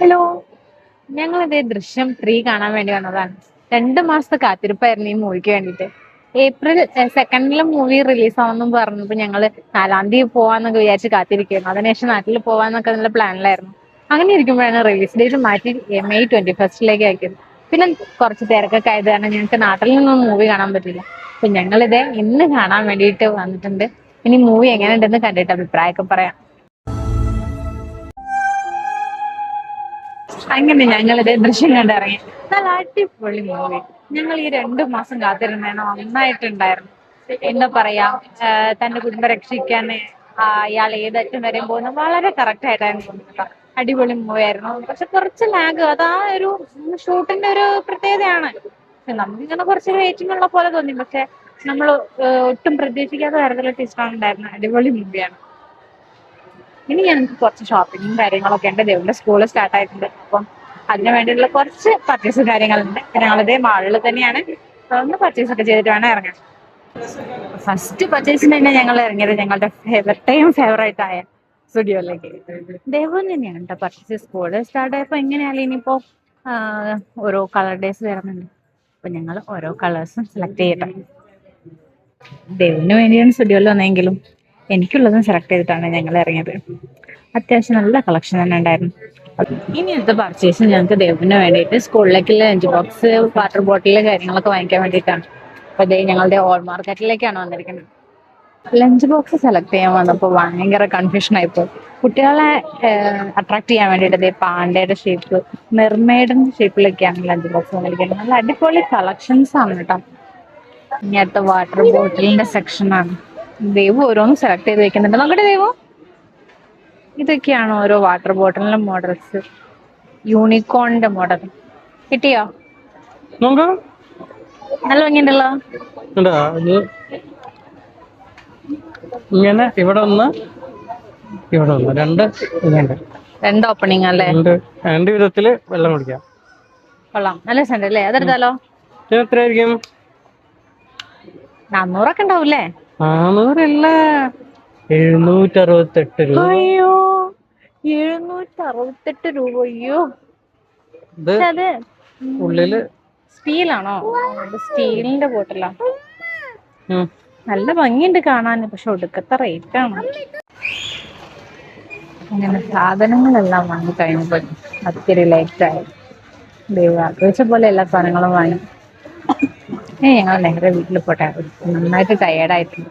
Hello, ഞങ്ങളിത് ദൃശ്യം 3 കാണാൻ വേണ്ടി വന്നതാണ്. 2 മാസത്തെ കാത്തിരിപ്പായിരുന്നു ഈ മൂവിക്ക് വേണ്ടിയിട്ട്. April 2 മൂവി റിലീസ് ആവുമെന്നും പറഞ്ഞപ്പോ ഞങ്ങള് 4-ാം തീയതി പോവാന്നൊക്കെ വിചാരിച്ച് കാത്തിരിക്കുകയായിരുന്നു. അതിനുശേഷം നാട്ടിൽ പോവാന്നൊക്കെ നല്ല പ്ലാനിലായിരുന്നു. അങ്ങനെ ഇരിക്കുമ്പോഴാണ് റിലീസ് ഡേറ്റ് മാറ്റി May 21st ആക്കിയത്. പിന്നെ കുറച്ച് തിരക്കൊക്കെ ആയത് കാരണം ഞങ്ങൾക്ക് നാട്ടിൽ നിന്നൊന്നും മൂവി കാണാൻ പറ്റില്ല. അപ്പൊ ഞങ്ങളിത് ഇന്ന് കാണാൻ വേണ്ടിയിട്ട് വന്നിട്ടുണ്ട്. ഇനി മൂവി എങ്ങനെയുണ്ടെന്ന് കണ്ടിട്ട് അഭിപ്രായമൊക്കെ പറയാം. അങ്ങനെ ഞങ്ങളിത് ദൃശ്യം കണ്ടിറങ്ങി. നല്ല അടിപൊളി മൂവി. ഞങ്ങൾ ഈ 2 മാസം കാത്തിരുന്നേനോ നന്നായിട്ടുണ്ടായിരുന്നു. എന്താ പറയാ, തന്റെ കുടുംബം രക്ഷിക്കാൻ ഇയാൾ ഏതറ്റം വരെയും പോകുന്ന വളരെ കറക്റ്റ് ആയിട്ടായിരുന്നു തോന്നുന്നത്. അടിപൊളി മൂവി ആയിരുന്നു. പക്ഷെ കുറച്ച് ലാഗ്, അതാ ഒരു ഷൂട്ടിന്റെ ഒരു പ്രത്യേകതയാണ്. പക്ഷെ നമുക്കിങ്ങനെ കുറച്ച് വെയിറ്റിംഗ് ഉള്ള പോലെ തോന്നി. പക്ഷെ നമ്മൾ ഒട്ടും പ്രതീക്ഷിക്കാത്ത തരത്തിലൊക്കെ ഇഷ്ടമുണ്ടായിരുന്നു. അടിപൊളി മൂവിയാണ്. ഇനി ഞങ്ങൾക്ക് കുറച്ച് ഷോപ്പിങ്ങും കാര്യങ്ങളൊക്കെ ഉണ്ട്. ദേവിന്റെ സ്കൂൾ സ്റ്റാർട്ട് ആയിട്ടുണ്ട്. അപ്പം അതിന് വേണ്ടിയിട്ടുള്ള കുറച്ച് പർച്ചേസ് കാര്യങ്ങളുണ്ട്. ഞങ്ങളിതേ മാളിൽ തന്നെയാണ്. ഒന്ന് പർച്ചേസ് ഒക്കെ ചെയ്തിട്ട് വേണം ഇറങ്ങാൻ. ഫസ്റ്റ് പർച്ചേസിന് തന്നെ ഞങ്ങൾ ഇറങ്ങിയത് ഞങ്ങളുടെ ഫേവറേറ്റ് ആയ സ്റ്റുഡിയോയിലേക്ക്. ദേവൻ തന്നെയാണ് കേട്ടോ പർച്ചേസ്. സ്കൂൾ സ്റ്റാർട്ട് ആയപ്പോ എങ്ങനെയാലും ഇനിയിപ്പോ ഓരോ കളർ ഡേയ്സ് വരുന്നുണ്ട്. അപ്പൊ ഞങ്ങൾ ഓരോ കളേഴ്സും സെലക്ട് ചെയ്യട്ടെ. ദേവിന് വേണ്ടിയാണ് സ്റ്റുഡിയോയിൽ വന്നെങ്കിലും എനിക്കുള്ളതും സെലക്ട് ചെയ്തിട്ടാണ് ഞങ്ങൾ ഇറങ്ങിയത്. അത്യാവശ്യം നല്ല കളക്ഷൻ തന്നെ ഉണ്ടായിരുന്നു. ഇനി അടുത്ത പർച്ചേസ് ഞങ്ങൾക്ക് ദേവിന് വേണ്ടിയിട്ട് സ്കൂളിലേക്കുള്ള ലഞ്ച് ബോക്സ്, വാട്ടർ ബോട്ടില് കാര്യങ്ങളൊക്കെ വാങ്ങിക്കാൻ വേണ്ടിയിട്ടാണ്. അപ്പൊ ദേ ഞങ്ങളുടെ ഓൾ മാർക്കറ്റിലേക്കാണ് വന്നിരിക്കുന്നത്. ലഞ്ച് ബോക്സ് സെലക്ട് ചെയ്യാൻ വന്നപ്പോൾ ഭയങ്കര കൺഫ്യൂഷൻ ആയിപ്പോ. കുട്ടികളെ അട്രാക്ട് ചെയ്യാൻ വേണ്ടിയിട്ട് പാണ്ടയുടെ ഷേപ്പ്, മെർമെയ്ഡിന്റെ ഷേപ്പിലൊക്കെയാണ് ലഞ്ച് ബോക്സ് വന്നിരിക്കുന്നത്. നല്ല അടിപൊളി കളക്ഷൻസ് ആണ് കേട്ടോ. ഇനി അടുത്ത വാട്ടർ ബോട്ടിലിന്റെ സെക്ഷനാണ്. ദേവു ഓരോന്ന് സെലക്ട് ചെയ്ത് വെക്കുന്നുണ്ട്. നോക്കട്ടെ ദേവു, ഇതൊക്കെയാണ് ഓരോ വാട്ടർ ബോട്ടിലിന്റെ മോഡൽസ്. യൂണിക്കോണിന്റെ മോഡൽ കിട്ടിയോ? നല്ല ഭംഗിയുണ്ടല്ലോ. ഇങ്ങനെ ഇവിടെ ഒന്ന് രണ്ട് ഓപ്പണിംഗ് അല്ലേ? രണ്ട് വിധത്തില് വെള്ളം കുടിക്കാം. കൊള്ളാം, നല്ല സെന്റ് അല്ലേ? അതെടുത്താലോ? എത്രയായിരിക്കും? 400 ഉണ്ടാവൂല്ലേ? 400 768 രൂപ. അയ്യോ, 768 രൂപ. അയ്യോ, അത് ഉള്ളില് സ്റ്റീലാണോ? സ്റ്റീലിന്റെ ബോട്ടിലാ. നല്ല ഭംഗിയുണ്ട് കാണാൻ, പക്ഷെ ഒടുക്കത്തെ റേറ്റ് ആണ്. അങ്ങനെ സാധനങ്ങളെല്ലാം വാങ്ങി കഴിഞ്ഞപ്പോൾ ഒത്തിരി ലേറ്റായി. ദൈവം ആഗ്രഹിച്ച പോലെ എല്ലാ സാധനങ്ങളും വാങ്ങി. ഞങ്ങൾ നേരെ വീട്ടിൽ പോട്ടെ. നന്നായിട്ട് ടയേർഡായിട്ടുണ്ട്.